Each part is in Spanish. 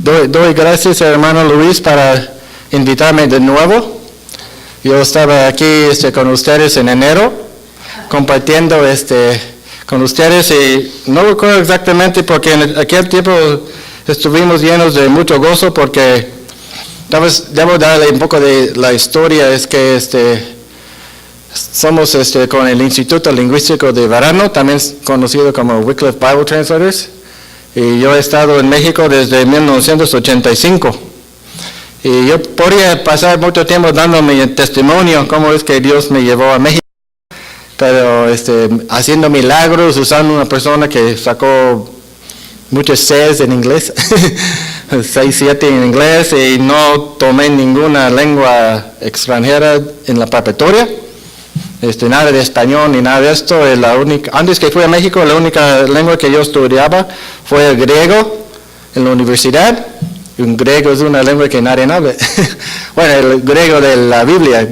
Doy gracias al hermano Luis para invitarme de nuevo. Yo estaba aquí con ustedes en enero, compartiendo con ustedes, y no recuerdo exactamente porque en aquel tiempo estuvimos llenos de mucho gozo, porque debo darle un poco de la historia. Es que somos con el Instituto Lingüístico de Verano, también conocido como Wycliffe Bible Translators, y yo he estado en México desde 1985. Y yo podría pasar mucho tiempo dando mi testimonio, cómo es que Dios me llevó a México, pero haciendo milagros, usando una persona que sacó muchos Cs en inglés, 6, 7 en inglés, y no tomé ninguna lengua extranjera en la preparatoria, nada de español ni nada de esto. Antes que fui a México, la única lengua que yo estudiaba fue el griego en la universidad. Un griego es una lengua que nadie habla. Bueno, el griego de la Biblia,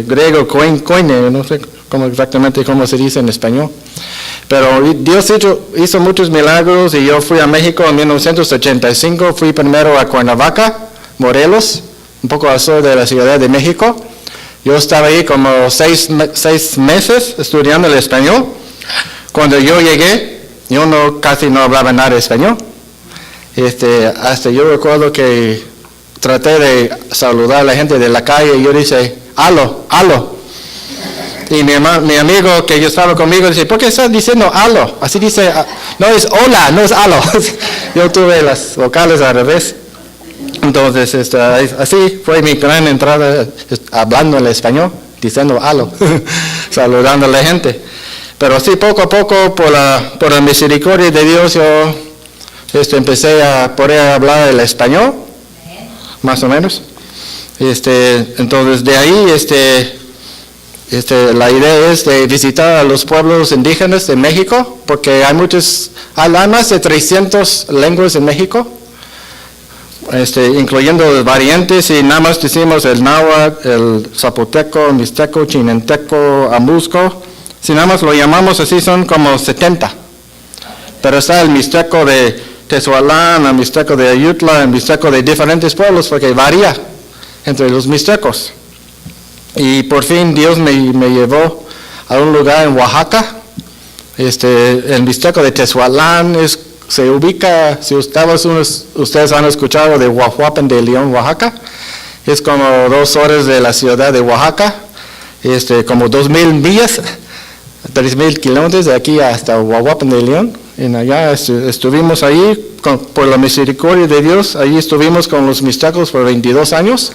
griego, koine, no sé exactamente cómo se dice en español. Pero Dios hizo muchos milagros, y yo fui a México en 1985. Fui primero a Cuernavaca, Morelos, un poco al sur de la Ciudad de México. Yo estaba ahí como 6 meses estudiando el español. Cuando yo llegué, yo casi no hablaba nada de español. Hasta yo recuerdo que traté de saludar a la gente de la calle, y yo dije, aló, aló. Y mi amigo que yo estaba conmigo dice, ¿por qué estás diciendo aló? Así dice, no es hola, no es aló. Yo tuve las vocales al revés. Entonces, así fue mi gran entrada, hablando el español, diciendo aló, saludando a la gente. Pero así poco a poco, por la misericordia de Dios, yo empecé a poder hablar el español, más o menos. Entonces de ahí, la idea es de visitar a los pueblos indígenas de México, porque hay más de 300 lenguas en México, incluyendo variantes, y nada más decimos el náhuatl, el zapoteco, el mixteco, chinanteco, ambusco. Si nada más lo llamamos así, son como 70. Pero está el mixteco de Tezualán, el mixteco de Ayutla, el mixteco de diferentes pueblos, porque varía entre los mixtecos. Y por fin Dios me llevó a un lugar en Oaxaca. El mixteco de Tezualán se ubica, si ustedes han escuchado de Huajuapan de León, Oaxaca, es como 2 horas de la ciudad de Oaxaca, como 2,000 millas, 3,000 kilómetros de aquí hasta Huajuapan de León. En allá estuvimos ahí, por la misericordia de Dios, ahí estuvimos con los mixtecos por 22 años.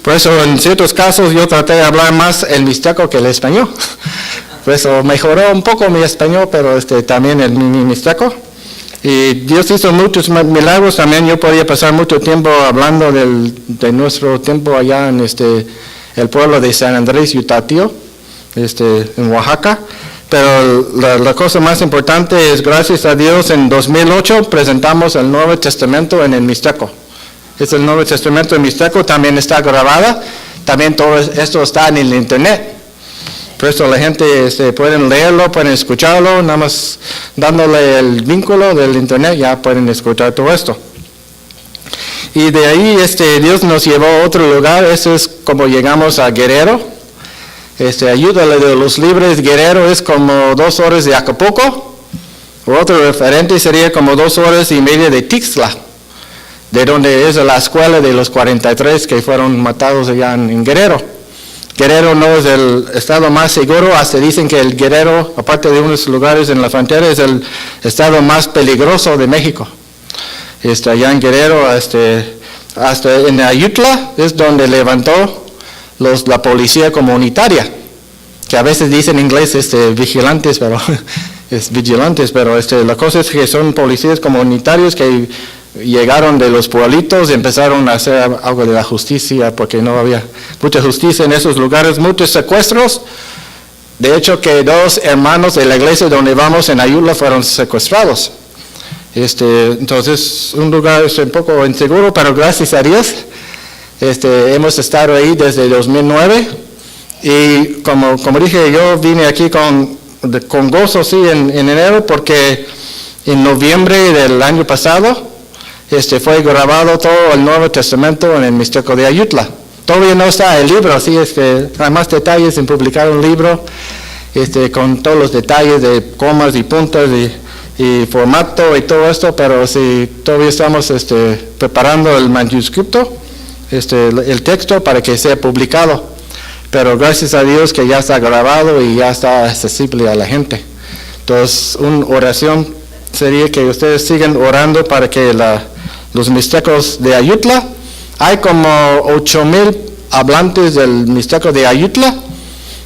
Por eso en ciertos casos yo traté de hablar más el mixteco que el español. Por eso mejoró un poco mi español, pero también mi mixteco. Y Dios hizo muchos milagros. También yo podía pasar mucho tiempo hablando de nuestro tiempo allá en el pueblo de San Andrés Yutatio, en Oaxaca. Pero la cosa más importante es, gracias a Dios, en 2008 presentamos el Nuevo Testamento en el mixteco. Es el Nuevo Testamento en mixteco, también está grabada, también todo esto está en el internet. Por eso la gente pueden leerlo, pueden escucharlo, nada más dándole el vínculo del internet ya pueden escuchar todo esto. Y de ahí Dios nos llevó a otro lugar. Eso es como llegamos a Guerrero. Ayúdale de los Libres, Guerrero es como 2 horas de Acapulco. Otro referente sería como 2 horas y media de Tixla, de donde es la escuela de los 43 que fueron matados allá en Guerrero. Guerrero no es el estado más seguro, hasta dicen que el Guerrero, aparte de unos lugares en la frontera, es el estado más peligroso de México. Allá en Guerrero, hasta en Ayutla es donde levantó la policía comunitaria, que a veces dicen en inglés vigilantes, pero es vigilantes, pero la cosa es que son policías comunitarios que llegaron de los pueblitos y empezaron a hacer algo de la justicia, porque no había mucha justicia en esos lugares, muchos secuestros. De hecho, que 2 hermanos de la iglesia donde vamos en Ayutla fueron secuestrados. Entonces, un lugar un poco inseguro, pero gracias a Dios, hemos estado ahí desde 2009. Y como dije, yo vine aquí con con gozo, sí, en enero, porque en noviembre del año pasado fue grabado todo el Nuevo Testamento en el Mixteco de Ayutla. Todavía no está el libro, así es que hay más detalles en publicar un libro con todos los detalles de comas y puntos y formato y todo esto, pero sí, todavía estamos preparando el manuscrito, el texto para que sea publicado. Pero gracias a Dios que ya está grabado y ya está accesible a la gente. Entonces, una oración sería que ustedes sigan orando para que los mixtecos de Ayutla, hay como 8,000 hablantes del mixteco de Ayutla,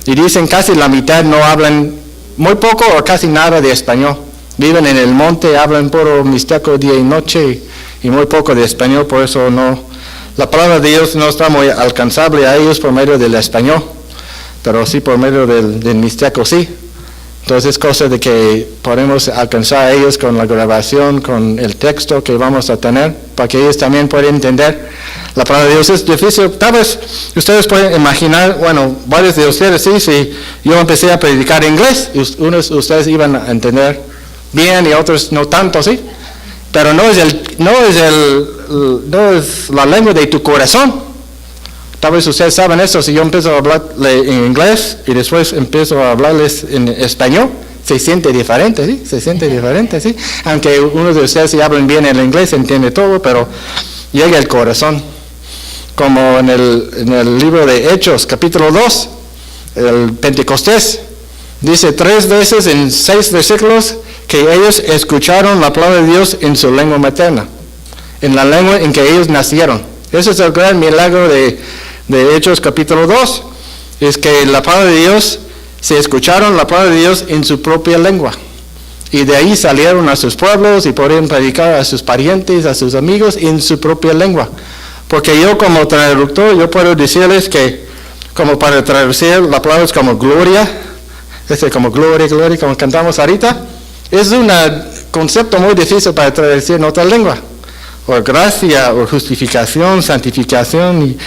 y dicen casi la mitad no hablan muy poco o casi nada de español. Viven en el monte, hablan puro mixteco día y noche y muy poco de español, por eso la palabra de Dios no está muy alcanzable a ellos por medio del español, pero sí por medio del mixteco, sí. Entonces es cosa de que podemos alcanzar a ellos con la grabación, con el texto que vamos a tener, para que ellos también puedan entender. La palabra de Dios es difícil. Tal vez ustedes pueden imaginar, bueno, varios de ustedes sí, si yo empecé a predicar inglés, y unos de ustedes iban a entender bien y otros no tanto, sí. Pero no es la lengua de tu corazón. Tal vez ustedes saben eso, si yo empiezo a hablarle en inglés y después empiezo a hablarles en español, se siente diferente, ¿sí? Se siente diferente, ¿sí? Aunque uno de ustedes si hablan bien el inglés entiende todo, pero llega el corazón. Como en el libro de Hechos, capítulo 2, el Pentecostés, dice 3 veces en 6 versículos que ellos escucharon la palabra de Dios en su lengua materna, en la lengua en que ellos nacieron. Ese es el gran milagro de Hechos capítulo 2, es que la palabra de Dios, se escucharon la palabra de Dios en su propia lengua. Y de ahí salieron a sus pueblos y podían predicar a sus parientes, a sus amigos en su propia lengua. Porque yo como traductor, yo puedo decirles que, como para traducir la palabra es como gloria, como gloria, como cantamos ahorita, es un concepto muy difícil para traducir en otra lengua. O gracia, o justificación, santificación, y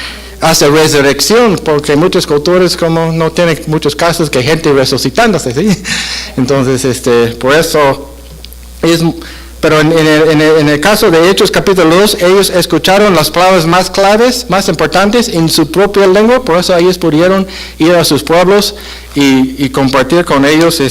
hasta resurrección, porque muchos culturas como no tienen muchos casos que gente resucitándose, ¿sí? Entonces, por eso pero en el caso de Hechos capítulo 2, ellos escucharon las palabras más claves, más importantes en su propia lengua, por eso ellos pudieron ir a sus pueblos y compartir con ellos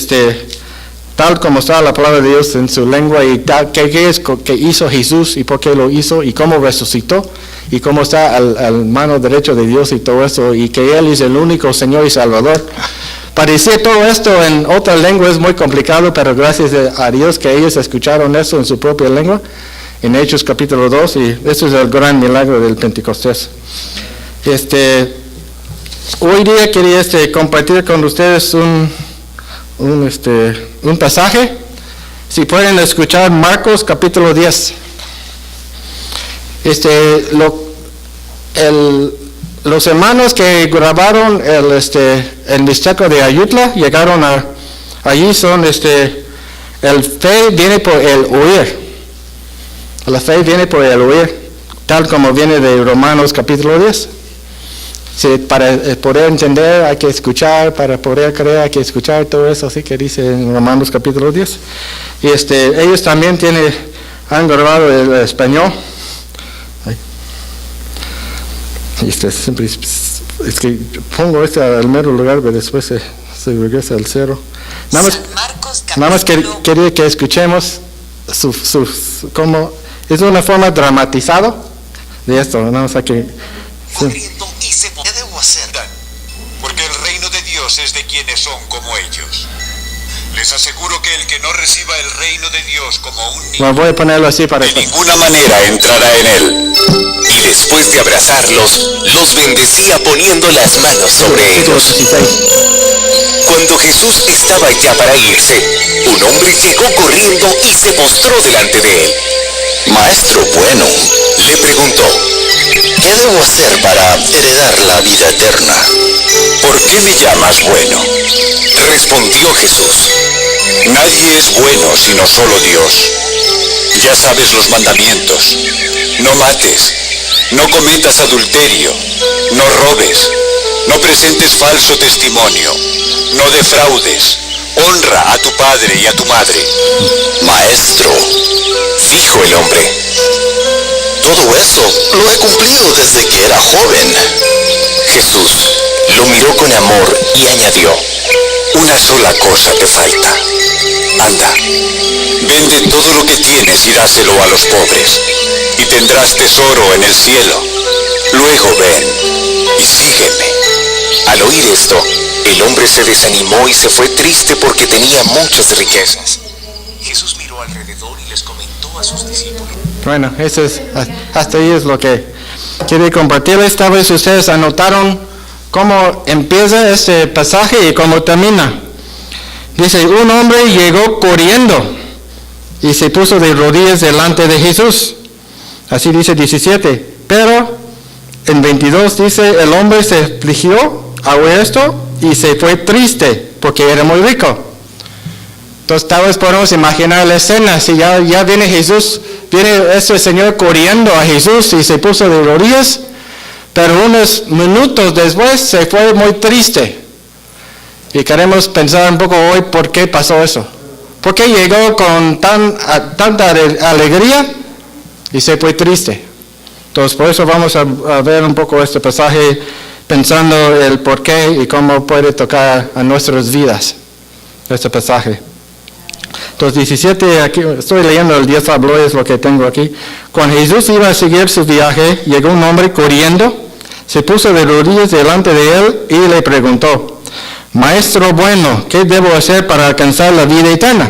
tal como está la palabra de Dios en su lengua, y tal qué es que hizo Jesús y por qué lo hizo y cómo resucitó y cómo está al mano derecha de Dios y todo eso, y que Él es el único Señor y Salvador. Para decir todo esto en otra lengua es muy complicado, pero gracias a Dios que ellos escucharon eso en su propia lengua, en Hechos capítulo 2, y eso es el gran milagro del Pentecostés. Hoy día quería compartir con ustedes un pasaje. Si pueden escuchar Marcos capítulo 10. Los hermanos que grabaron el mixteco de Ayutla llegaron allí son el fe viene por el oír. La fe viene por el oír, tal como viene de Romanos capítulo 10. Sí, para poder entender hay que escuchar, para poder creer hay que escuchar, todo eso así que dice en Romanos capítulo 10. Y ellos también han grabado el español. Siempre es que pongo al mero lugar, pero después se regresa al cero. Nada más quería que escuchemos como es una forma dramatizada de esto, nada más que corriendo y se ¿qué debo hacer? Porque el reino de Dios es de quienes son como ellos. Les aseguro que el que no reciba el reino de Dios como un niño, bueno, voy a ponerlo así para de ninguna manera entrará en él. Y después de abrazarlos, los bendecía poniendo las manos sobre ellos. Cuando Jesús estaba ya para irse, un hombre llegó corriendo y se postró delante de él. Maestro bueno, le preguntó, ¿qué debo hacer para heredar la vida eterna? ¿Por qué me llamas bueno? Respondió Jesús, nadie es bueno sino solo Dios. Ya sabes los mandamientos: no mates, no cometas adulterio, no robes, no presentes falso testimonio, no defraudes, honra a tu padre y a tu madre. Maestro, dijo el hombre, todo eso lo he cumplido desde que era joven. Jesús lo miró con amor y añadió, Una sola cosa te falta. Anda, vende todo lo que tienes y dáselo a los pobres, y tendrás tesoro en el cielo. Luego ven y sígueme. al oír esto, el hombre se desanimó y se fue triste porque tenía muchas riquezas. Jesús miró alrededor y les comentó a sus discípulos. Bueno, eso es, hasta ahí es lo que quiero compartirles. Esta vez ustedes anotaron cómo empieza este pasaje y cómo termina. Dice, un hombre llegó corriendo y se puso de rodillas delante de Jesús. Así dice 17. Pero en 22 dice, el hombre se afligió al oír esto y se fue triste porque era muy rico. Entonces tal vez podemos imaginar la escena, si ya viene Jesús, viene este señor corriendo a Jesús y se puso de rodillas, pero unos minutos después se fue muy triste. Y queremos pensar un poco hoy por qué pasó eso. ¿Por qué llegó con tanta alegría y se fue triste? Entonces por eso vamos a ver un poco este pasaje pensando el por qué y cómo puede tocar a nuestras vidas este pasaje. Entonces 17, aquí estoy leyendo el 10 habló, es lo que tengo aquí. Cuando Jesús iba a seguir su viaje, llegó un hombre corriendo, se puso de rodillas delante de él y le preguntó, Maestro bueno, ¿qué debo hacer para alcanzar la vida eterna?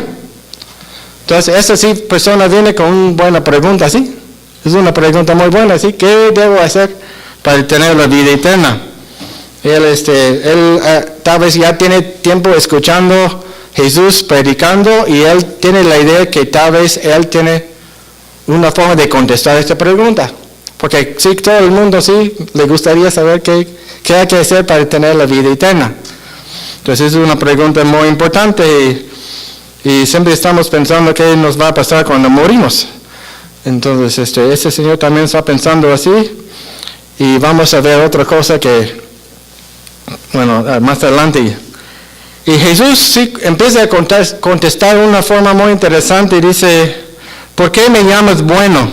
Entonces esa sí persona viene con una buena pregunta, ¿sí? Es una pregunta muy buena, ¿sí? ¿Qué debo hacer para tener la vida eterna? Él tal vez ya tiene tiempo escuchando Jesús predicando y él tiene la idea que tal vez él tiene una forma de contestar esta pregunta. Porque sí, todo el mundo sí le gustaría saber qué hay que hacer para tener la vida eterna. Entonces es una pregunta muy importante y siempre estamos pensando qué nos va a pasar cuando morimos. Entonces ese señor también está pensando así y vamos a ver otra cosa que, bueno, más adelante. Y Jesús sí empieza a contestar de una forma muy interesante y dice, ¿por qué me llamas bueno?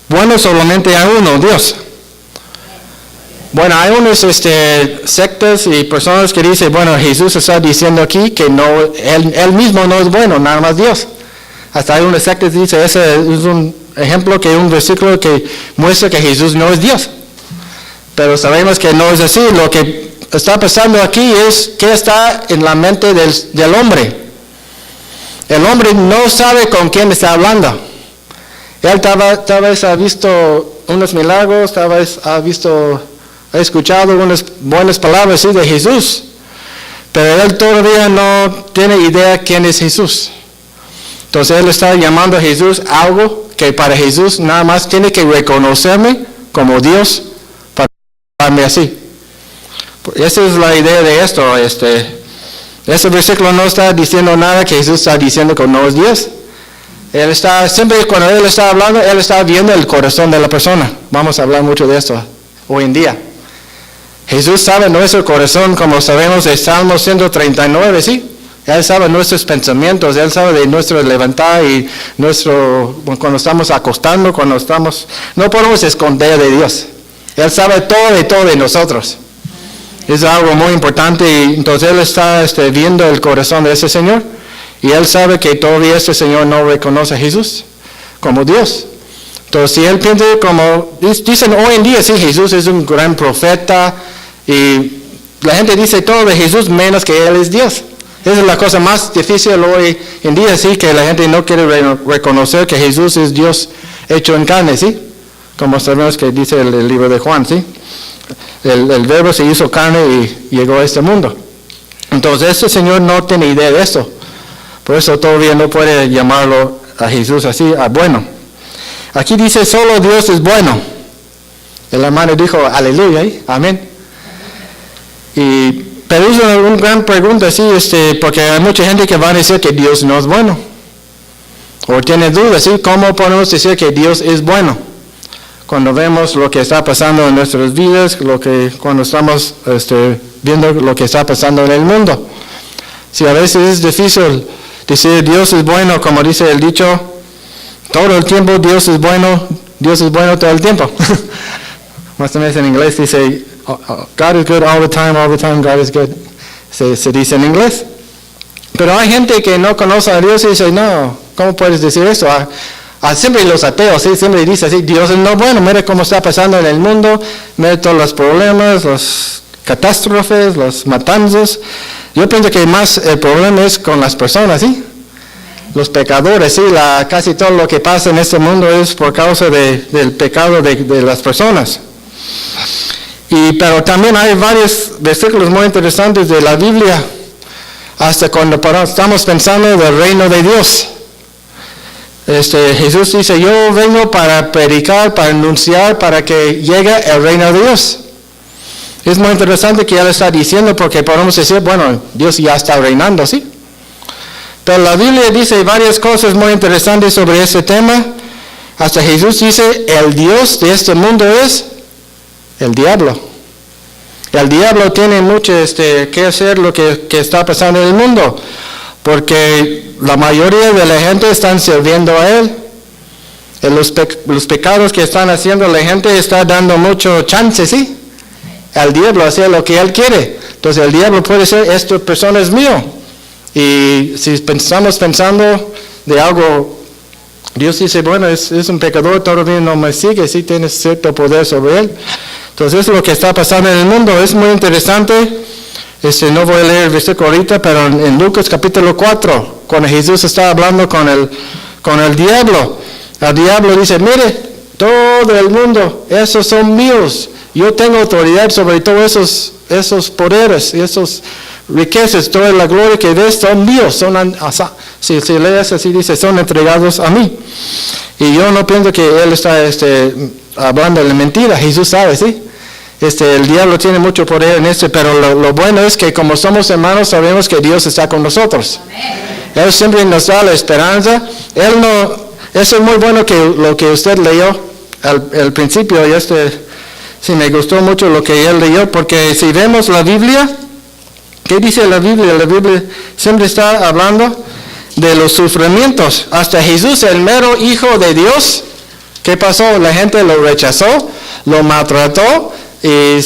Bueno solamente hay uno, Dios. Bueno, hay unas sectas y personas que dicen, bueno, Jesús está diciendo aquí que no, él mismo no es bueno, nada más Dios. Hasta hay unas sectas que dicen, ese es un ejemplo, que un versículo que muestra que Jesús no es Dios. Pero sabemos que no es así. Lo que está pasando aquí es que está en la mente del hombre. El hombre no sabe con quién está hablando. Él tal vez ha visto unos milagros, tal vez ha escuchado unas buenas palabras ¿sí? de Jesús, pero él todavía no tiene idea quién es Jesús. Entonces él está llamando a Jesús algo que para Jesús nada más tiene que reconocerme como Dios para llamarme así. Esa es la idea de esto. Ese versículo no está diciendo nada que Jesús está diciendo que no es Dios. Él está, siempre cuando él está hablando, él está viendo el corazón de la persona. Vamos a hablar mucho de esto hoy en día. Jesús sabe nuestro corazón, como sabemos de Salmo 139, ¿sí? Él sabe nuestros pensamientos, Él sabe de nuestro levantar y cuando estamos acostando, no podemos esconder de Dios. Él sabe todo de nosotros. Es algo muy importante y entonces Él está viendo el corazón de ese Señor y Él sabe que todavía ese Señor no reconoce a Jesús como Dios. Entonces si Él piensa como, dicen hoy en día, sí, Jesús es un gran profeta y la gente dice todo de Jesús menos que Él es Dios. Esa es la cosa más difícil hoy en día, sí, que la gente no quiere reconocer que Jesús es Dios hecho en carne, sí, como sabemos que dice el libro de Juan, sí. El verbo se hizo carne y llegó a este mundo. Entonces este Señor no tiene idea de esto. Por eso todavía no puede llamarlo a Jesús así, bueno. Aquí dice, solo Dios es bueno. El hermano dijo, aleluya, amén. Pero es una gran pregunta, sí, porque hay mucha gente que va a decir que Dios no es bueno. O tiene dudas, ¿sí? ¿Cómo podemos decir que Dios es bueno? Cuando vemos lo que está pasando en nuestras vidas, cuando estamos viendo lo que está pasando en el mundo. Si a veces es difícil decir Dios es bueno, como dice el dicho, todo el tiempo Dios es bueno todo el tiempo. Más o menos en inglés dice, God is good all the time God is good. Se dice en inglés. Pero hay gente que no conoce a Dios y dice, no, ¿cómo puedes decir eso? Siempre los ateos, ¿sí? Siempre dicen así, Dios es no bueno, mira cómo está pasando en el mundo, mira todos los problemas, las catástrofes, los matanzas. Yo pienso que más el problema es con las personas, ¿sí? Los pecadores, sí, casi todo lo que pasa en este mundo es por causa del pecado de las personas. Pero también hay varios versículos muy interesantes de la Biblia, hasta cuando estamos pensando del reino de Dios. Jesús dice, yo vengo para predicar, para anunciar, para que llegue el reino de Dios. Es muy interesante que Él está diciendo, porque podemos decir, bueno, Dios ya está reinando, ¿sí? Pero la Biblia dice varias cosas muy interesantes sobre este tema. Hasta Jesús dice, el Dios de este mundo es el diablo. El diablo tiene mucho que hacer lo que está pasando en el mundo, porque la mayoría de la gente están sirviendo a él. Los pecados que están haciendo la gente está dando mucho chance, ¿sí? Al diablo hacer lo que él quiere. Entonces el diablo puede decir, esta persona es mío. Y si estamos pensando de algo, Dios dice, bueno, es un pecador, todavía no me sigue, sí tiene cierto poder sobre él. Entonces eso es lo que está pasando en el mundo. Es muy interesante. No voy a leer el versículo ahorita, pero en Lucas capítulo 4, cuando Jesús está hablando con el diablo, el diablo dice, mire, todo el mundo, esos son míos. Yo tengo autoridad sobre todos esos poderes y esas riquezas, toda la gloria que ves son míos. Si lees así dice, son entregados a mí. Y yo no pienso que él está hablando de mentira. Jesús sabe, ¿sí? El diablo tiene mucho poder en pero lo bueno es que como somos hermanos sabemos que Dios está con nosotros. Amén. Él siempre nos da la esperanza. Eso es muy bueno que lo que usted leyó al principio, y sí me gustó mucho lo que él leyó, porque si vemos la Biblia, ¿qué dice la Biblia? La Biblia siempre está hablando de los sufrimientos. Hasta Jesús, el mero Hijo de Dios, ¿qué pasó? La gente lo rechazó, lo maltrató. Y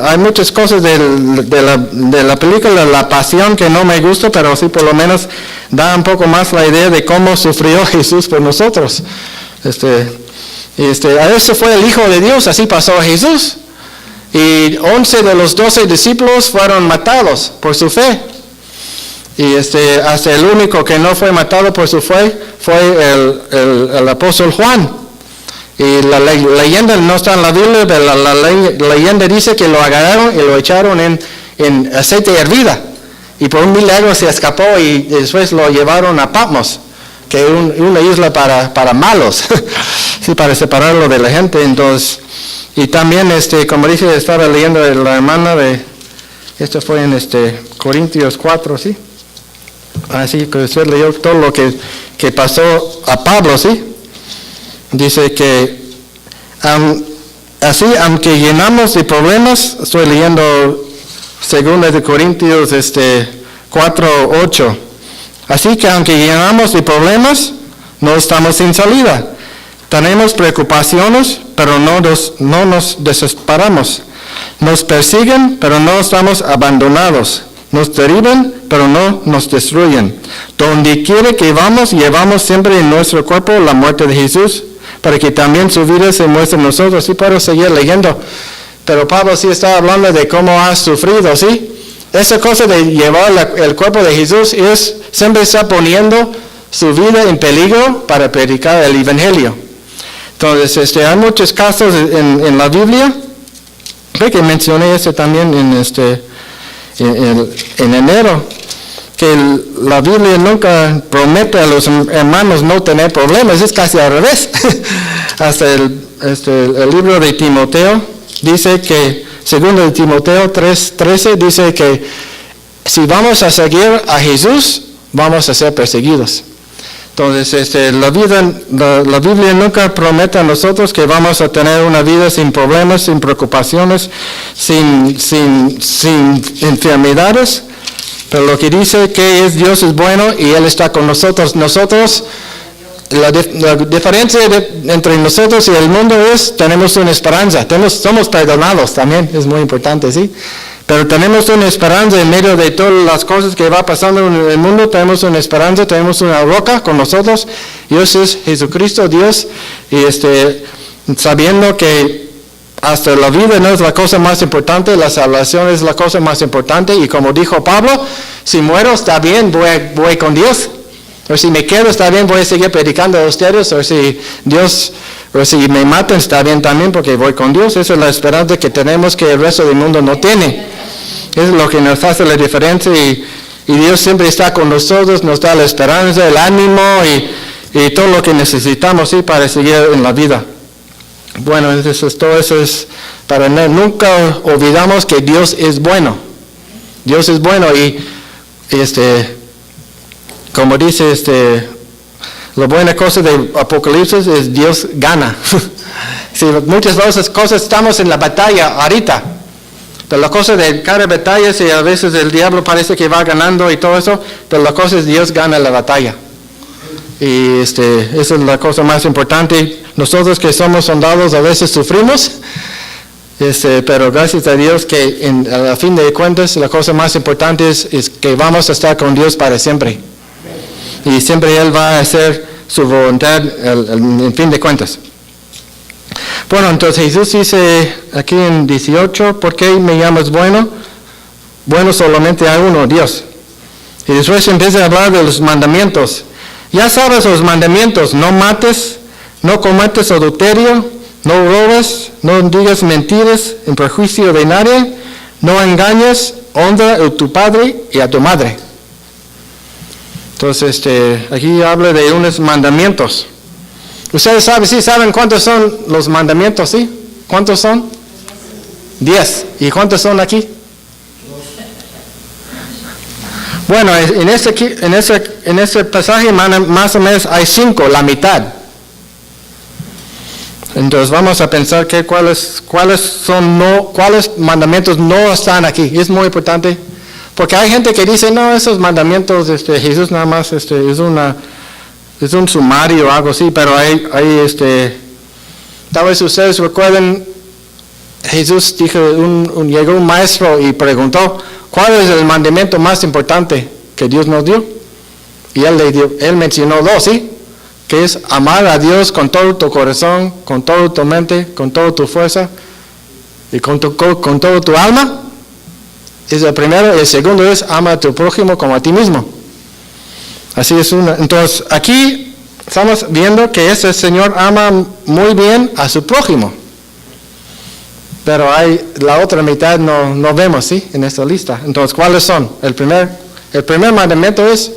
hay muchas cosas de la película La Pasión que no me gusta, pero sí por lo menos da un poco más la idea de cómo sufrió Jesús por nosotros. Ese fue el Hijo de Dios, así pasó a Jesús. Y 11 de los 12 discípulos fueron matados por su fe. Y hasta el único que no fue matado por su fe fue el apóstol Juan. Y la leyenda no está en la Biblia, pero la leyenda dice que lo agarraron y lo echaron en aceite hervida. Y por un milagro se escapó y después lo llevaron a Patmos, que es una isla para malos, sí, para separarlo de la gente. Entonces, y también, como dice, estaba leyendo la hermana esto fue en Corintios 4, ¿sí? Así que usted leyó todo lo que pasó a Pablo, ¿sí? Dice que así, aunque llenamos de problemas, estoy leyendo 2 de Corintios 4:8. Así que aunque llenamos de problemas, no estamos sin salida. Tenemos preocupaciones, pero no nos desesperamos. Nos persiguen, pero no estamos abandonados. Nos derriban, pero no nos destruyen. Donde quiera que vamos, llevamos siempre en nuestro cuerpo la muerte de Jesús, para que también su vida se muestre en nosotros. Sí puedo seguir leyendo, pero Pablo sí está hablando de cómo ha sufrido, ¿sí? Esa cosa de llevar el cuerpo de Jesús siempre está poniendo su vida en peligro para predicar el Evangelio. Entonces, hay muchos casos en la Biblia. Creo que mencioné también en enero, que la Biblia nunca promete a los hermanos no tener problemas, es casi al revés. Hasta el libro de Timoteo dice que, segundo de Timoteo 3:13, dice que si vamos a seguir a Jesús, vamos a ser perseguidos. Entonces, la Biblia nunca promete a nosotros que vamos a tener una vida sin problemas, sin preocupaciones, sin enfermedades. Pero lo que dice que Dios es bueno y Él está con nosotros. La diferencia entre nosotros y el mundo es, tenemos una esperanza. Somos perdonados también, es muy importante, ¿sí? Pero tenemos una esperanza en medio de todas las cosas que va pasando en el mundo. Tenemos una esperanza, tenemos una roca con nosotros. Dios es Jesucristo, Dios. Y sabiendo que hasta la vida no es la cosa más importante, la salvación es la cosa más importante. Y como dijo Pablo, si muero está bien, voy con Dios. O si me quedo está bien, voy a seguir predicando a ustedes. O si me matan está bien también porque voy con Dios. Esa es la esperanza que tenemos que el resto del mundo no tiene. Es lo que nos hace la diferencia y Dios siempre está con nosotros, nos da la esperanza, el ánimo y todo lo que necesitamos, ¿sí? Para seguir en la vida. Bueno, todo eso es para nunca olvidamos que Dios es bueno. Dios es bueno y como dice la buena cosa de Apocalipsis es Dios gana. Sí, muchas cosas estamos en la batalla ahorita. Pero la cosa de cada batalla, si a veces el diablo parece que va ganando y todo eso, pero la cosa es Dios gana la batalla. Y esa es la cosa más importante. Nosotros que somos soldados a veces sufrimos, pero gracias a Dios que a fin de cuentas la cosa más importante es que vamos a estar con Dios para siempre. Y siempre Él va a hacer su voluntad en fin de cuentas. Bueno, entonces Jesús dice aquí en 18, ¿por qué me llamas bueno? Bueno solamente hay uno, Dios. Y después empieza a hablar de los mandamientos. Ya sabes los mandamientos, no mates, no cometes adulterio, no robes, no digas mentiras en perjuicio de nadie, no engañes, honra a tu padre y a tu madre. Entonces, aquí habla de unos mandamientos. Ustedes saben cuántos son los mandamientos, ¿sí? ¿Cuántos son? 10. ¿Y cuántos son aquí? Bueno, en este pasaje más o menos hay 5, la mitad. Entonces vamos a pensar que cuáles mandamientos no están aquí. Es muy importante, porque hay gente que dice, no, esos mandamientos, Jesús nada más es un sumario o algo así, pero tal vez ustedes recuerden, Jesús dijo, llegó un maestro y preguntó, ¿cuál es el mandamiento más importante que Dios nos dio? Y él mencionó 2, ¿sí? Que es amar a Dios con todo tu corazón, con toda tu mente, con toda tu fuerza y con toda tu alma. Es el primero. El segundo es ama a tu prójimo como a ti mismo. Así es entonces aquí estamos viendo que ese Señor ama muy bien a su prójimo. Pero la otra mitad no vemos, ¿sí? En esta lista. Entonces, ¿cuáles son? El primer mandamiento es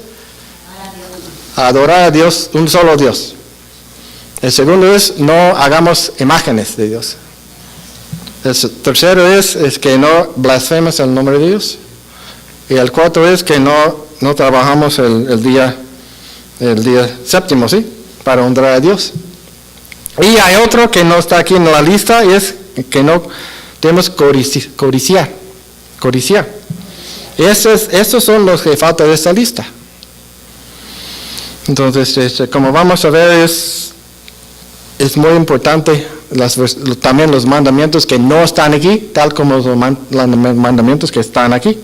adorar a Dios, un solo Dios. El segundo es no hagamos imágenes de Dios. El tercero es que no blasfemes el nombre de Dios. Y el cuarto es que no trabajamos el día séptimo, ¿sí? Para honrar a Dios. Y hay otro que no está aquí en la lista, y es que no debemos codiciar. Esos son los que faltan de esta lista. Entonces, como vamos a ver, es muy importante también los mandamientos que no están aquí, tal como los mandamientos que están aquí.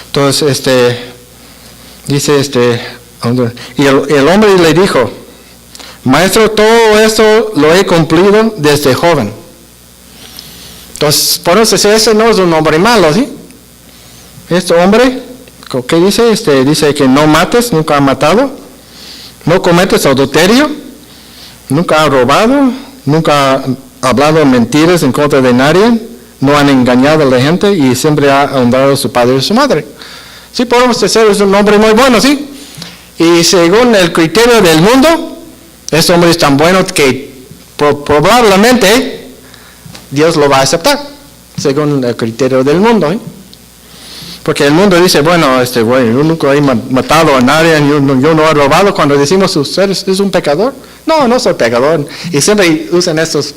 Entonces, dice y el hombre le dijo, Maestro, todo esto lo he cumplido desde joven. Entonces, por eso ese no es un hombre malo, ¿sí? Este hombre, ¿qué dice? Dice que no mates, nunca ha matado, no cometes adulterio, nunca ha robado, nunca ha hablado mentiras en contra de nadie, no han engañado a la gente y siempre ha honrado a su padre y a su madre. Sí, podemos decir, es un hombre muy bueno, ¿sí? Y según el criterio del mundo, este hombre es tan bueno que probablemente Dios lo va a aceptar, según el criterio del mundo, ¿eh? Porque el mundo dice, bueno, yo nunca he matado a nadie, yo no he robado. Cuando decimos, ¿usted es un pecador? No soy pecador. Y siempre usan esos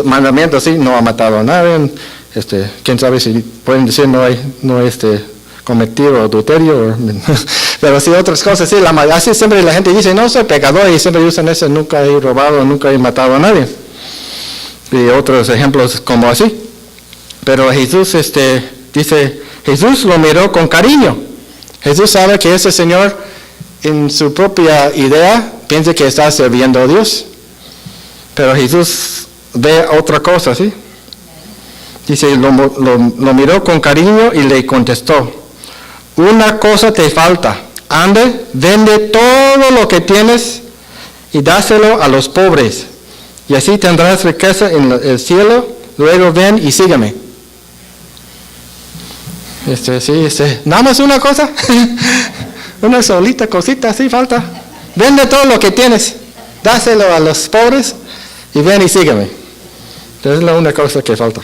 mandamientos, ¿sí? No ha matado a nadie. Quién sabe si pueden decir no he cometido adulterio. Pero sí otras cosas, sí. Así siempre la gente dice, no soy pecador. Y siempre usan eso, nunca he robado, nunca he matado a nadie. Y otros ejemplos como así. Pero Jesús dice, Jesús lo miró con cariño. Jesús sabe que ese Señor, en su propia idea, piensa que está sirviendo a Dios. Pero Jesús ve otra cosa, ¿sí? Dice, lo miró con cariño y le contestó, una cosa te falta. Ande, vende todo lo que tienes y dáselo a los pobres. Y así tendrás riqueza en el cielo. Luego ven y sígueme. Nada más una cosa. Una solita cosita, así falta. Vende todo lo que tienes. Dáselo a los pobres y ven y sígueme. Entonces es la única cosa que falta.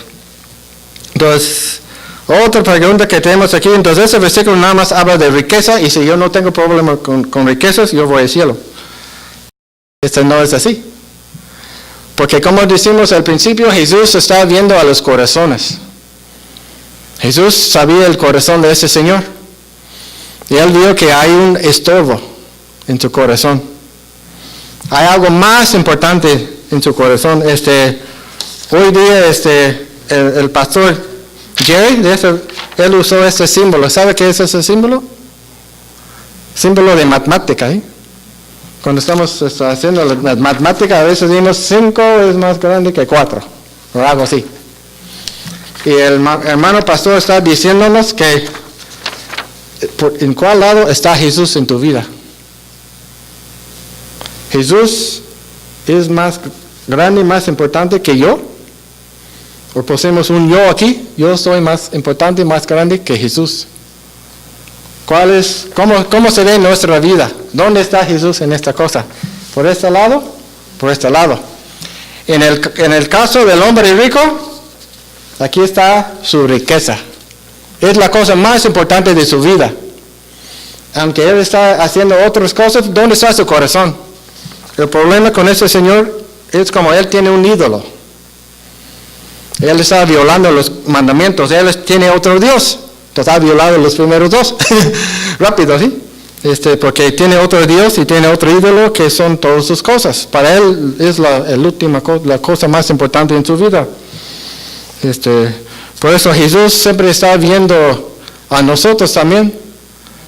Entonces, otra pregunta que tenemos aquí. Entonces ese versículo nada más habla de riqueza. Y si yo no tengo problema con riquezas, yo voy al cielo. Esto no es así. Porque como decimos al principio, Jesús está viendo a los corazones. Jesús sabía el corazón de ese Señor. Y Él vio que hay un estorbo en su corazón. Hay algo más importante en su corazón. Hoy día el pastor Jerry, él usó este símbolo. ¿Sabe qué es ese símbolo? Símbolo de matemática, ¿eh? Cuando estamos haciendo la matemática, a veces decimos 5 es más grande que 4, o algo así. Y el hermano pastor está diciéndonos que en cuál lado está Jesús en tu vida. Jesús es más grande y más importante que yo. O pusimos un yo aquí, yo soy más importante y más grande que Jesús. ¿Cómo se ve en nuestra vida? ¿Dónde está Jesús en esta cosa? ¿Por este lado? Por este lado. En el caso del hombre rico, aquí está su riqueza. Es la cosa más importante de su vida. Aunque él está haciendo otras cosas, ¿dónde está su corazón? El problema con ese señor es como él tiene un ídolo. Él está violando los mandamientos. Él tiene otro Dios. Entonces ha violado los primeros dos. Rápido, ¿sí? Porque tiene otro Dios y tiene otro ídolo que son todas sus cosas. Para él es la cosa más importante en su vida. Por eso Jesús siempre está viendo a nosotros también.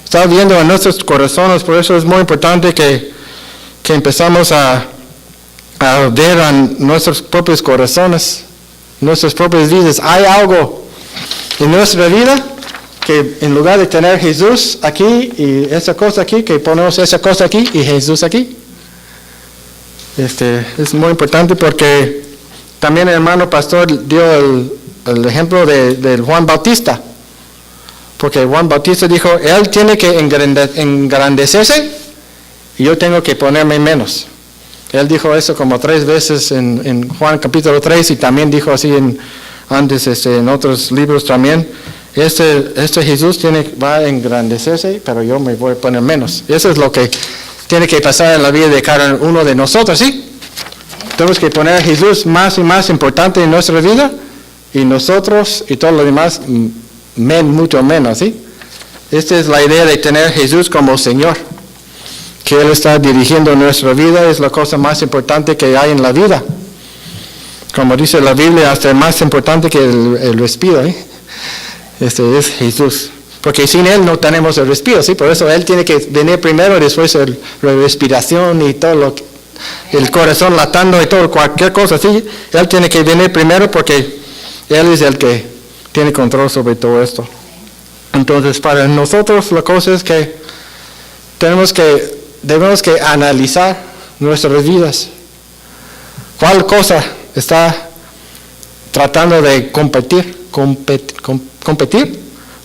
Está viendo a nuestros corazones. Por eso es muy importante que empezamos a ver a nuestros propios corazones, nuestras propias vidas. Hay algo en nuestra vida que en lugar de tener Jesús aquí y esa cosa aquí, que ponemos esa cosa aquí y Jesús aquí. Es muy importante porque también el hermano pastor dio el ejemplo de Juan Bautista. Porque Juan Bautista dijo, él tiene que engrandecerse y yo tengo que ponerme menos. Él dijo eso como 3 veces en Juan capítulo 3 y también dijo así antes en otros libros también. Jesús va a engrandecerse, pero yo me voy a poner menos. Eso es lo que tiene que pasar en la vida de cada uno de nosotros, ¿sí? Tenemos que poner a Jesús más y más importante en nuestra vida y nosotros y todo lo demás mucho menos, ¿sí? Esta es la idea de tener a Jesús como Señor. Que Él está dirigiendo nuestra vida es la cosa más importante que hay en la vida. Como dice la Biblia, hasta más importante que el respiro, ¿eh? Es Jesús. Porque sin Él no tenemos el respiro, ¿sí? Por eso Él tiene que venir primero y después la respiración y todo el corazón latando y todo, cualquier cosa, ¿sí? Él tiene que venir primero porque Él es el que tiene control sobre todo esto. Entonces, para nosotros la cosa es que debemos que analizar nuestras vidas. ¿Cuál cosa está tratando de competir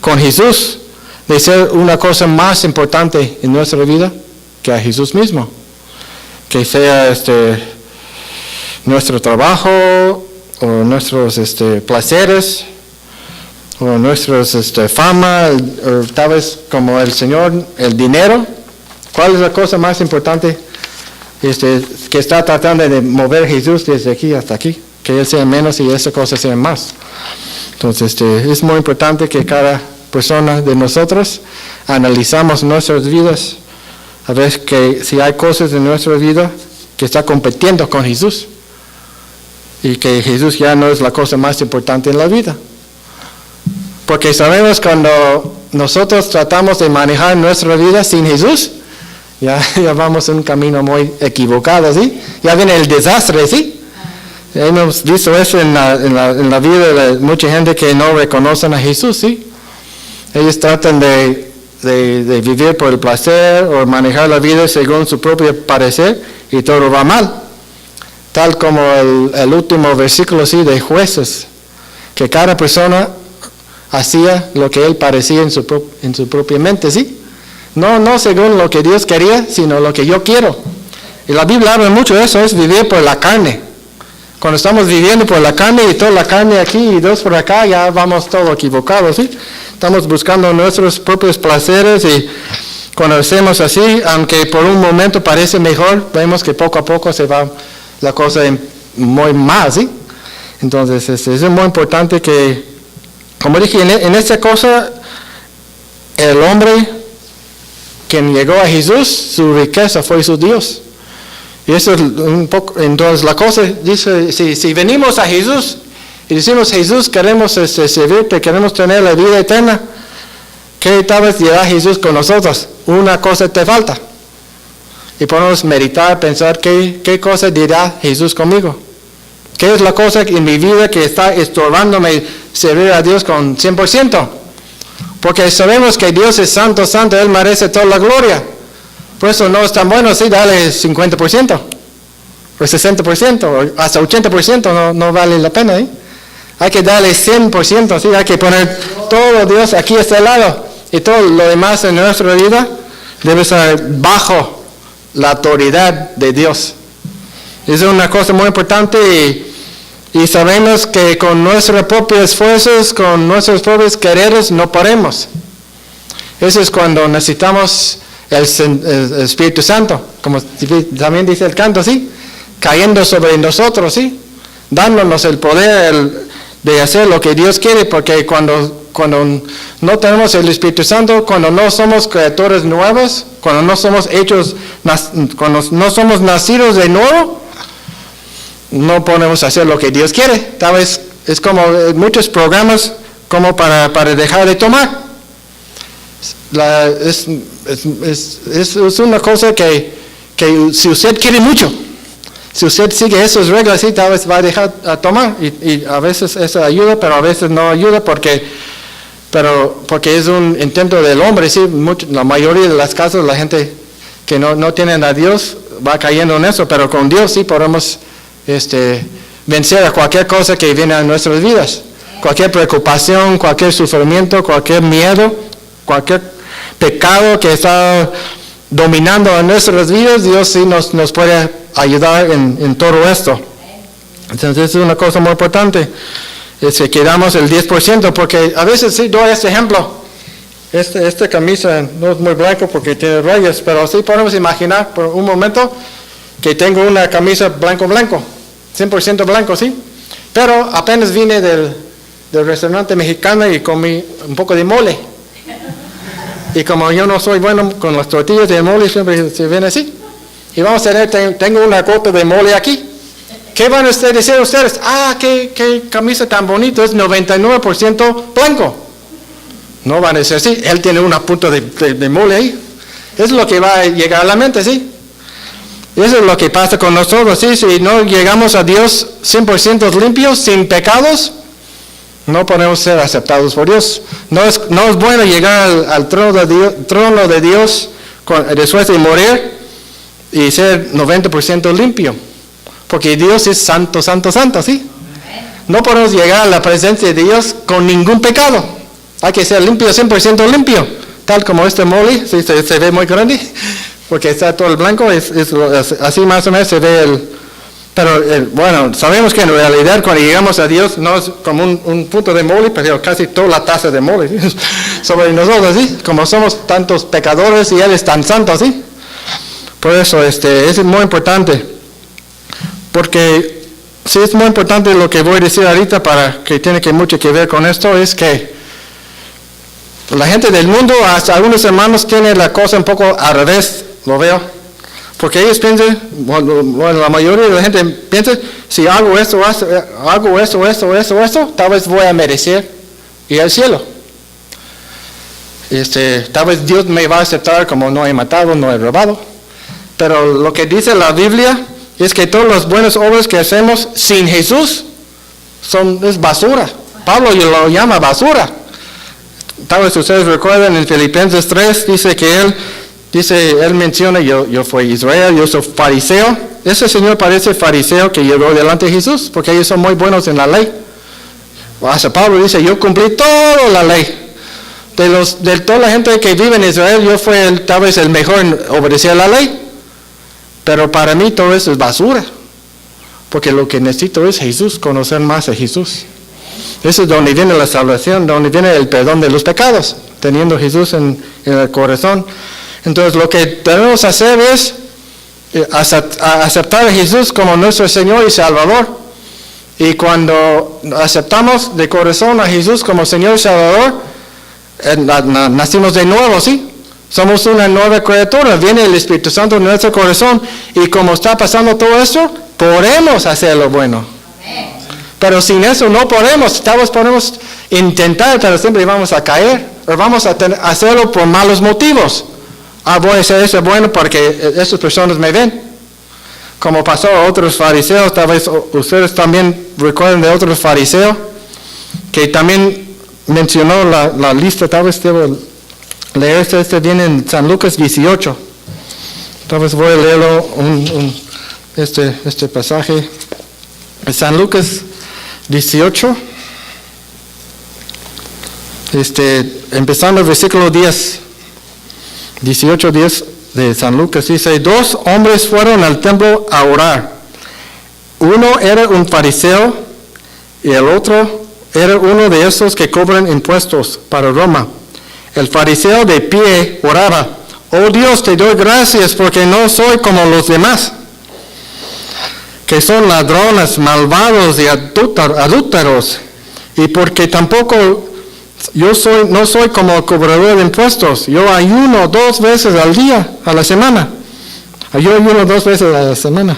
con Jesús, de ser una cosa más importante en nuestra vida que a Jesús mismo? Que sea nuestro trabajo o nuestros placeres o nuestras fama, o tal vez como el Señor, el dinero. ¿Cuál es la cosa más importante que está tratando de mover Jesús desde aquí hasta aquí? Que Él sea menos y esa cosa sea más. Entonces es muy importante que cada persona de nosotros analizamos nuestras vidas, a ver que si hay cosas en nuestra vida que está compitiendo con Jesús y que Jesús ya no es la cosa más importante en la vida. Porque sabemos cuando nosotros tratamos de manejar nuestra vida sin Jesús, ya vamos en un camino muy equivocado, ¿sí? Ya viene el desastre, ¿sí? Hemos visto eso en la vida de mucha gente que no reconocen a Jesús, ¿sí? Ellos tratan de vivir por el placer o manejar la vida según su propio parecer y todo va mal. Tal como el último versículo, ¿sí? De Jueces, que cada persona hacía lo que él parecía en su propia mente, ¿sí? No según lo que Dios quería, sino lo que yo quiero. Y la Biblia habla mucho de eso, es vivir por la carne. Cuando estamos viviendo por la carne y toda la carne aquí y dos por acá, ya vamos todo equivocados, ¿sí? Estamos buscando nuestros propios placeres y cuando hacemos así, aunque por un momento parece mejor, vemos que poco a poco se va la cosa muy mal, ¿sí? Entonces es muy importante que, como dije, en esta cosa, el hombre quien llegó a Jesús, su riqueza fue su Dios. Y eso es un poco, entonces la cosa dice, si venimos a Jesús y decimos, Jesús, queremos servirte, queremos tener la vida eterna, ¿qué tal vez dirá Jesús con nosotros? Una cosa te falta. Y podemos meditar, pensar, ¿qué cosa dirá Jesús conmigo? ¿Qué es la cosa en mi vida que está estorbándome servir a Dios con 100%? Porque sabemos que Dios es santo, santo, Él merece toda la gloria. Por eso no es tan bueno, sí, dale 50%, o 60%, o hasta 80%, no vale la pena, ¿eh? Hay que darle 100%, sí, hay que poner todo Dios aquí a este lado, y todo lo demás en nuestra vida debe estar bajo la autoridad de Dios. Es una cosa muy importante y sabemos que con nuestros propios esfuerzos, con nuestros propios quereres, no podemos. Eso es cuando necesitamos el Espíritu Santo, como también dice el canto, ¿sí? Cayendo sobre nosotros, ¿sí? Dándonos el poder de hacer lo que Dios quiere, porque cuando no tenemos el Espíritu Santo, cuando no somos criaturas nuevas, cuando no somos cuando no somos nacidos de nuevo, no podemos hacer lo que Dios quiere. Tal vez es como muchos programas como para dejar de tomar. Es una cosa que si usted quiere mucho, si usted sigue esas reglas, sí, tal vez va a dejar de tomar y a veces eso ayuda, pero a veces no ayuda porque es un intento del hombre, sí. La mayoría de las casos la gente que no tienen a Dios va cayendo en eso, pero con Dios sí podemos vencer a cualquier cosa que viene a nuestras vidas, cualquier preocupación, cualquier sufrimiento, cualquier miedo, cualquier pecado que está dominando en nuestras vidas. Dios sí nos puede ayudar en todo esto. Entonces es una cosa muy importante, es que quedamos el 10%, porque a veces sí doy este ejemplo. Esta camisa no es muy blanco porque tiene rayas, pero sí podemos imaginar por un momento que tengo una camisa blanco, 100% blanco, sí. Pero apenas vine del restaurante mexicano y comí un poco de mole. Y como yo no soy bueno con las tortillas de mole, siempre se ven así. Y vamos a tener, tengo una gota de mole aquí. ¿Qué van a decir ustedes? Ah, qué camisa tan bonita, es 99% blanco. No van a decir así, él tiene una punta de mole ahí. Eso es lo que va a llegar a la mente, ¿sí? Y eso es lo que pasa con nosotros, ¿sí? Si no llegamos a Dios 100% limpios, sin pecados, no podemos ser aceptados por Dios. No es bueno llegar al trono de Dios después de morir y ser 90% limpio. Porque Dios es santo, santo, santo, ¿sí? No podemos llegar a la presencia de Dios con ningún pecado. Hay que ser limpio, 100% limpio. Tal como este mole, ¿sí? se ve muy grande, porque está todo el blanco, así más o menos se ve Pero bueno, sabemos que en realidad cuando llegamos a Dios no es como un punto de mole, pero casi toda la taza de mole, ¿sí? Sobre nosotros, ¿sí? Como somos tantos pecadores y Él es tan santo, ¿sí? Por eso es muy importante. Porque sí es muy importante lo que voy a decir ahorita para que tiene mucho que ver con esto, es que la gente del mundo, hasta algunos hermanos tienen la cosa un poco al revés, lo veo. Porque ellos piensan, bueno, la mayoría de la gente piensa, si hago esto, tal vez voy a merecer ir al cielo. Tal vez Dios me va a aceptar como no he matado, no he robado. Pero lo que dice la Biblia es que todas las buenas obras que hacemos sin Jesús es basura. Pablo lo llama basura. Tal vez ustedes recuerdan en Filipenses 3, dice que él menciona, yo fui Israel, yo soy fariseo. Ese señor parece fariseo que llegó delante de Jesús, porque ellos son muy buenos en la ley. Hasta Pablo dice, yo cumplí toda la ley. De toda la gente que vive en Israel, yo fui tal vez el mejor en obedecer la ley. Pero para mí todo eso es basura. Porque lo que necesito es Jesús, conocer más a Jesús. Eso es donde viene la salvación, donde viene el perdón de los pecados, teniendo Jesús en el corazón. Entonces lo que tenemos que hacer es aceptar a Jesús como nuestro Señor y Salvador. Y cuando aceptamos de corazón a Jesús como Señor y Salvador, nacimos de nuevo, ¿sí? Somos una nueva criatura, viene el Espíritu Santo en nuestro corazón. Y como está pasando todo esto, podemos hacer lo bueno. Pero sin eso no podemos, tal vez podemos intentar, pero siempre vamos a caer. O vamos a hacerlo por malos motivos. Voy a hacer eso bueno porque esas personas me ven. Como pasó a otros fariseos, tal vez ustedes también recuerden de otros fariseos, que también mencionó la lista, tal vez debo leer viene en San Lucas 18. Tal vez voy a leerlo, este pasaje. San Lucas 18, empezando el versículo 10. 18:10 de San Lucas dice, 2 hombres fueron al templo a orar. Uno era un fariseo y el otro era uno de esos que cobran impuestos para Roma. El fariseo de pie oraba, oh Dios, te doy gracias porque no soy como los demás, que son ladrones, malvados y adúlteros, y porque tampoco no soy como el cobrador de impuestos. Yo ayuno 2 veces al día, a la semana. Yo ayuno 2 veces a la semana.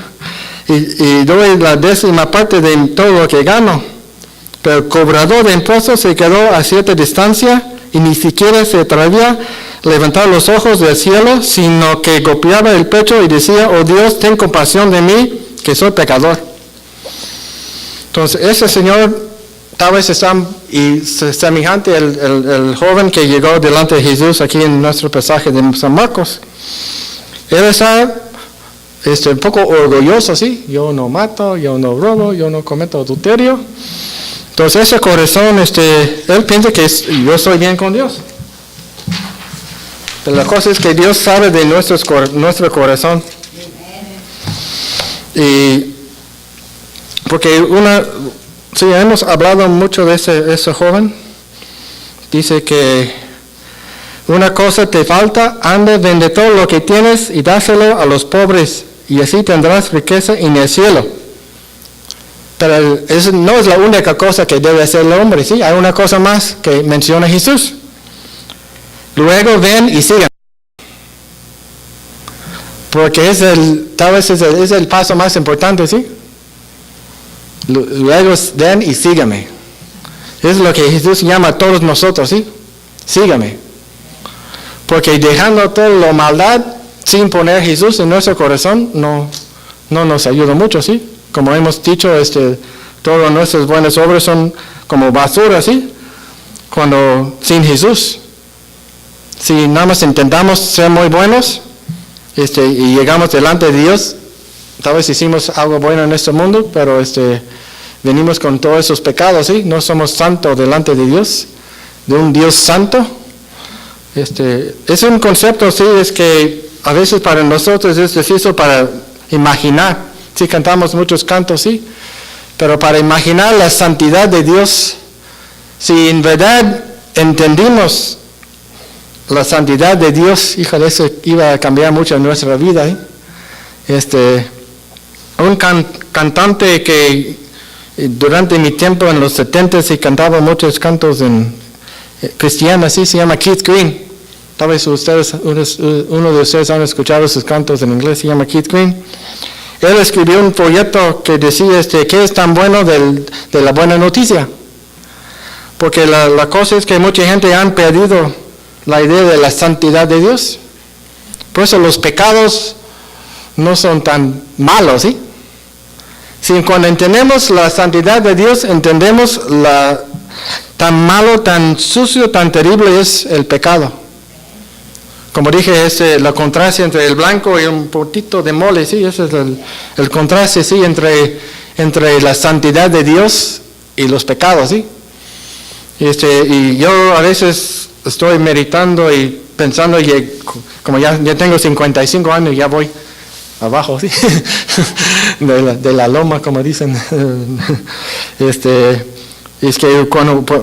Y doy la 10ª parte de todo lo que gano. Pero el cobrador de impuestos se quedó a cierta distancia y ni siquiera se atrevía a levantar los ojos del cielo, sino que golpeaba el pecho y decía, oh Dios, ten compasión de mí, que soy pecador. Entonces, ese señor tal vez está semejante el joven que llegó delante de Jesús aquí en nuestro pasaje de San Marcos. Él está un poco orgulloso, ¿sí? Yo no mato, yo no robo, yo no cometo adulterio. Entonces ese corazón, él piensa que yo estoy bien con Dios. Pero la cosa es que Dios sabe de nuestro corazón. Y porque sí, hemos hablado mucho de ese joven. Dice que una cosa te falta, anda, vende todo lo que tienes y dáselo a los pobres, y así tendrás riqueza en el cielo. Pero eso no es la única cosa que debe hacer el hombre, ¿sí? Hay una cosa más que menciona Jesús. Luego ven y sigan. Porque tal vez es el paso más importante, ¿sí? Luego ven y sígame. Es lo que Jesús llama a todos nosotros, ¿sí? Sígame. Porque dejando toda la maldad sin poner a Jesús en nuestro corazón no nos ayuda mucho, ¿sí? Como hemos dicho, todas nuestras buenas obras son como basura, ¿sí? Sin Jesús. Si nada más intentamos ser muy buenos y llegamos delante de Dios, tal vez hicimos algo bueno en este mundo, pero venimos con todos esos pecados, ¿sí? No somos santos delante de Dios, de un Dios santo. Es un concepto, sí, es que a veces para nosotros es difícil para imaginar, sí cantamos muchos cantos, sí, pero para imaginar la santidad de Dios, si en verdad entendimos la santidad de Dios, híjole, eso iba a cambiar mucho en nuestra vida, un cantante que durante mi tiempo en los 70 sí cantaba muchos cantos cristianos, sí, se llama Keith Green. Tal vez uno de ustedes han escuchado sus cantos en inglés, se llama Keith Green. Él escribió un folleto que decía ¿qué es tan bueno de la buena noticia? Porque la cosa es que mucha gente han perdido la idea de la santidad de Dios. Por eso los pecados no son tan malos, ¿sí? Si cuando entendemos la santidad de Dios, entendemos tan malo, tan sucio, tan terrible es el pecado. Como dije, es la contraste entre el blanco y un poquito de mole, sí, ese es el contraste, sí, entre la santidad de Dios y los pecados, sí. Y yo a veces estoy meditando y pensando, como ya tengo 55 años, ya voy abajo, ¿sí? de la loma, como dicen. Es que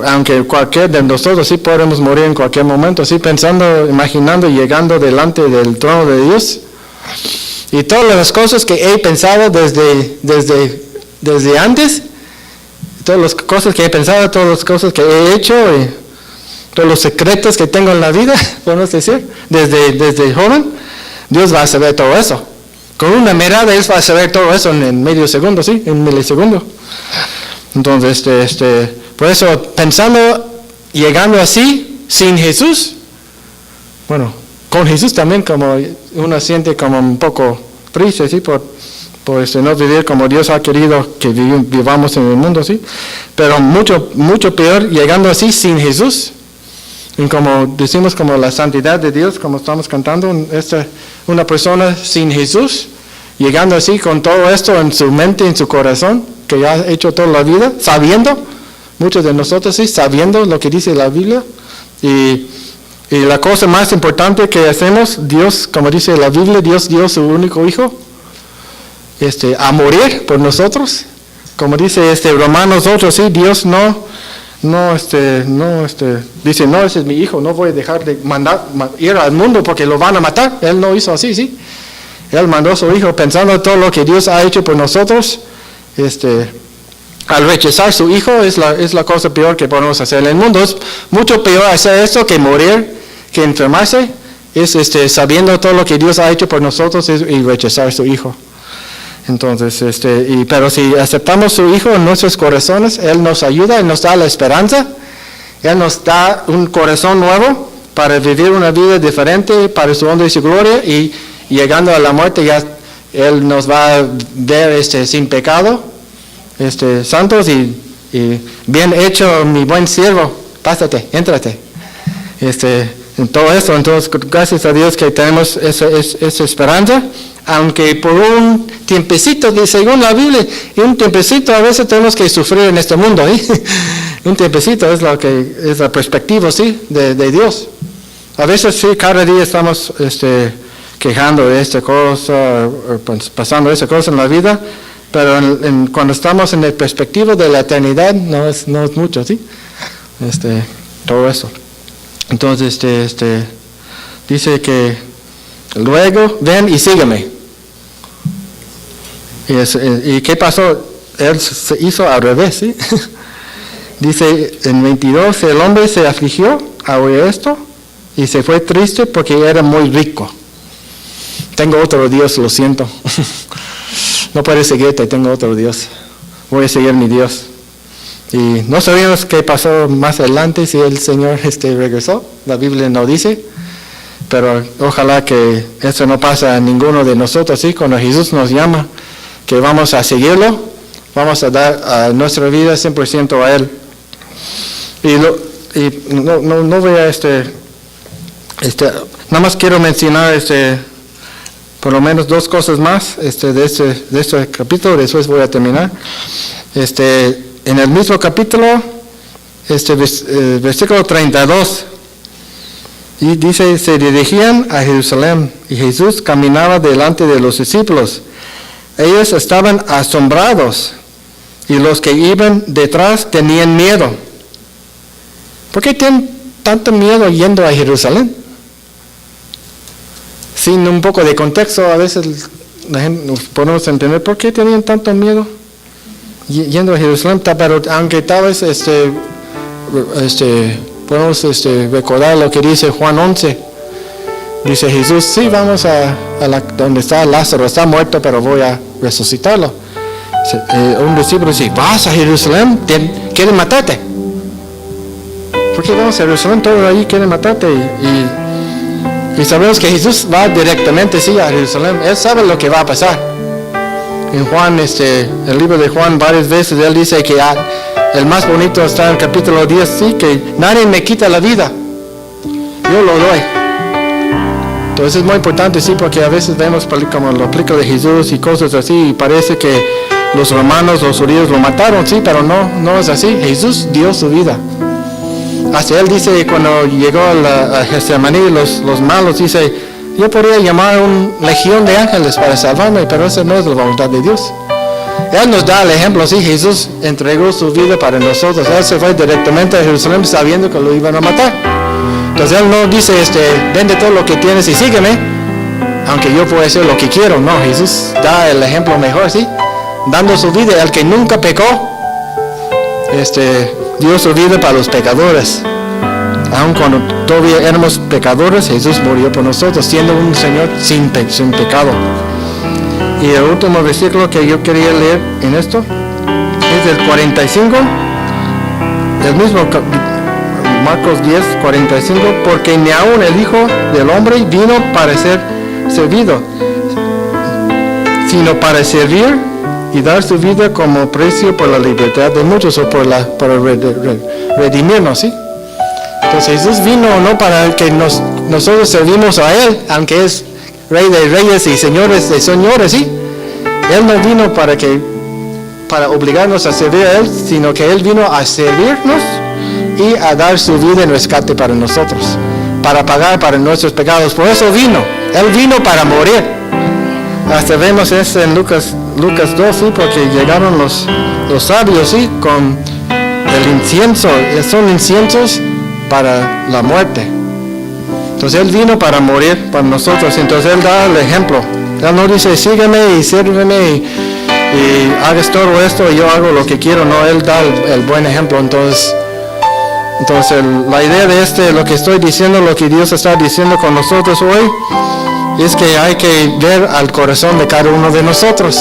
aunque cualquier de nosotros sí podemos morir en cualquier momento, sí, pensando, imaginando, llegando delante del trono de Dios. Y todas las cosas que he pensado desde antes, todas las cosas que he pensado, todas las cosas que he hecho, y todos los secretos que tengo en la vida, podemos decir, desde joven, Dios va a saber todo eso. Con una mirada Él va a saber todo eso en medio segundo, sí, en milisegundo. Entonces, por eso, pensando, llegando así, sin Jesús, bueno, con Jesús también, como uno siente como un poco triste, sí, por no vivir como Dios ha querido que vivamos en el mundo, sí, pero mucho peor, llegando así, sin Jesús. Y como decimos, como la santidad de Dios, como estamos cantando, una persona sin Jesús, llegando así con todo esto en su mente, en su corazón, que ya ha hecho toda la vida, sabiendo, muchos de nosotros sí, sabiendo lo que dice la Biblia, y la cosa más importante que hacemos, Dios, como dice la Biblia, Dios dio su único hijo, a morir por nosotros, como dice Romanos 8, sí, Dios dice, no, ese es mi hijo, no voy a dejar de ir al mundo porque lo van a matar. Él no hizo así, sí. Él mandó a su hijo pensando en todo lo que Dios ha hecho por nosotros. Al rechazar a su hijo es la cosa peor que podemos hacer en el mundo. Es mucho peor hacer esto que morir, que enfermarse. Es sabiendo todo lo que Dios ha hecho por nosotros y rechazar a su hijo. Entonces, pero si aceptamos su hijo en nuestros corazones, Él nos ayuda, Él nos da la esperanza, Él nos da un corazón nuevo para vivir una vida diferente para su honra y su gloria, y llegando a la muerte ya Él nos va a ver sin pecado, santos y bien hecho, mi buen siervo, pásate, éntrate. En todo esto, entonces gracias a Dios que tenemos esa esperanza, aunque por un tiempecito, según la Biblia, y un tiempecito a veces tenemos que sufrir en este mundo, ¿eh? Un tiempecito es la perspectiva, sí, de Dios. A veces sí, cada día estamos quejando de esta cosa, pasando esa cosa en la vida, pero cuando estamos en la perspectiva de la eternidad no es mucho, ¿sí? Todo eso. Entonces, dice que luego ven y sígueme. ¿Y qué pasó? Él se hizo al revés, ¿sí? Dice en 22, el hombre se afligió a oír esto y se fue triste porque era muy rico. Tengo otro Dios, lo siento. No puedes seguirte, tengo otro Dios. Voy a seguir mi Dios. Y no sabemos qué pasó más adelante, si el Señor regresó. La Biblia no dice. Pero ojalá que eso no pase a ninguno de nosotros, ¿sí? Cuando Jesús nos llama, que vamos a seguirlo, vamos a dar a nuestra vida 100% a Él. Y no voy a nada más quiero mencionar por lo menos dos cosas más de este capítulo, después voy a terminar. En el mismo capítulo, versículo 32, y dice, se dirigían a Jerusalén, y Jesús caminaba delante de los discípulos. ellos estaban asombrados y los que iban detrás tenían miedo. ¿Por qué tienen tanto miedo yendo a Jerusalén? Sin un poco de contexto, a veces la gente nos podemos entender por qué tenían tanto miedo yendo a Jerusalén, pero aunque tal vez podemos recordar lo que dice Juan 11. Dice Jesús, sí, vamos a donde está Lázaro, está muerto, pero voy a resucitarlo. Un discípulo dice, vas a Jerusalén, quieren matarte. ¿Por qué vamos a Jerusalén? Todos ahí quieren matarte. Y sabemos que Jesús va directamente, sí, a Jerusalén. Él sabe lo que va a pasar. En Juan, el libro de Juan, varias veces él dice que el más bonito está en el capítulo 10, sí, que nadie me quita la vida, yo lo doy. Entonces es muy importante, sí, porque a veces vemos como la película de Jesús y cosas así, y parece que los romanos, los judíos lo mataron, sí, pero no es así. Jesús dio su vida. Hasta él dice, cuando llegó a Getsemaní, los malos, dice, yo podría llamar a una legión de ángeles para salvarme, pero esa no es la voluntad de Dios. Él nos da el ejemplo, sí, Jesús entregó su vida para nosotros. Él se fue directamente a Jerusalén sabiendo que lo iban a matar. Entonces él no dice, vende todo lo que tienes y sígueme, aunque yo puedo hacer lo que quiero. No, Jesús da el ejemplo mejor, sí, dando su vida. El que nunca pecó, dio su vida para los pecadores. Aun cuando todavía éramos pecadores, Jesús murió por nosotros, siendo un Señor sin pecado. Y el último versículo que yo quería leer en esto es el 45, el mismo Marcos 10, 45, porque ni aun el Hijo del Hombre vino para ser servido, sino para servir y dar su vida como precio por la libertad de muchos, o para redimirnos, ¿sí? Entonces Jesús vino no para que nosotros servimos a Él, aunque es Rey de Reyes y Señores de Señores, ¿sí? Él no vino para obligarnos a servir a Él, sino que Él vino a servirnos y a dar su vida en rescate para nosotros, para pagar para nuestros pecados. Por eso vino. Él vino para morir. Hasta vemos esto en Lucas 2, ¿sí? Porque llegaron los sabios, ¿sí? Con el incienso. Son inciensos para la muerte. Entonces Él vino para morir para nosotros. Entonces Él da el ejemplo. Él no dice, sígueme y sírveme y hagas todo esto y yo hago lo que quiero. No, Él da el buen ejemplo. Entonces la idea de lo que estoy diciendo, lo que Dios está diciendo con nosotros hoy, es que hay que ver al corazón de cada uno de nosotros.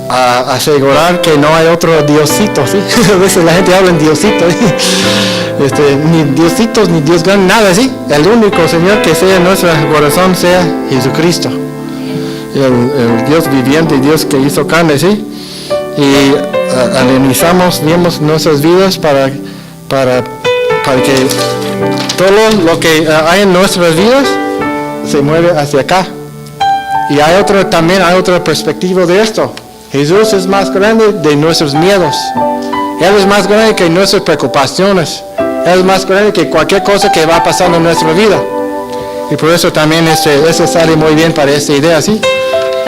A asegurar que no hay otro Diosito, ¿sí? A veces la gente habla en Diosito, ¿sí? Ni Diositos, ni Dios grande, nada, ¿sí? El único Señor que sea en nuestro corazón sea Jesucristo, el Dios viviente, Dios que hizo carne, ¿sí? Y analizamos, vemos nuestras vidas para que todo lo que hay en nuestras vidas se mueve hacia acá. Y también hay otra perspectiva de esto. Jesús es más grande de nuestros miedos. Él es más grande que nuestras preocupaciones. Él es más grande que cualquier cosa que va pasando en nuestra vida. Y por eso también eso sale muy bien para esta idea, ¿sí?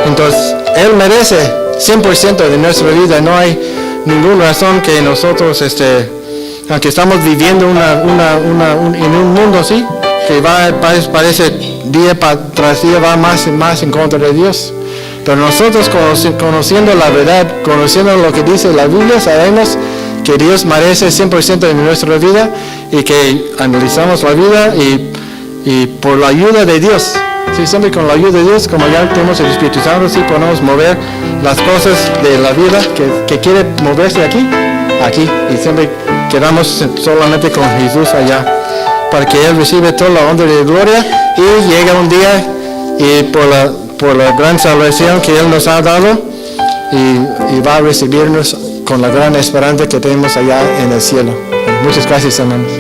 Entonces, Él merece 100% de nuestra vida. No hay ninguna razón que nosotros, aunque estamos viviendo en un mundo, ¿sí? Que parece día tras día va más y más en contra de Dios. Pero nosotros conociendo la verdad, conociendo lo que dice la Biblia, sabemos que Dios merece 100% de nuestra vida y que analizamos la vida y por la ayuda de Dios, sí, siempre con la ayuda de Dios, como ya tenemos el Espíritu Santo, sí podemos mover las cosas de la vida que quiere moverse aquí, y siempre quedamos solamente con Jesús allá, para que Él reciba toda la honra y gloria y llega un día y por la gran salvación que Él nos ha dado y va a recibirnos con la gran esperanza que tenemos allá en el cielo. Muchas gracias, hermanos.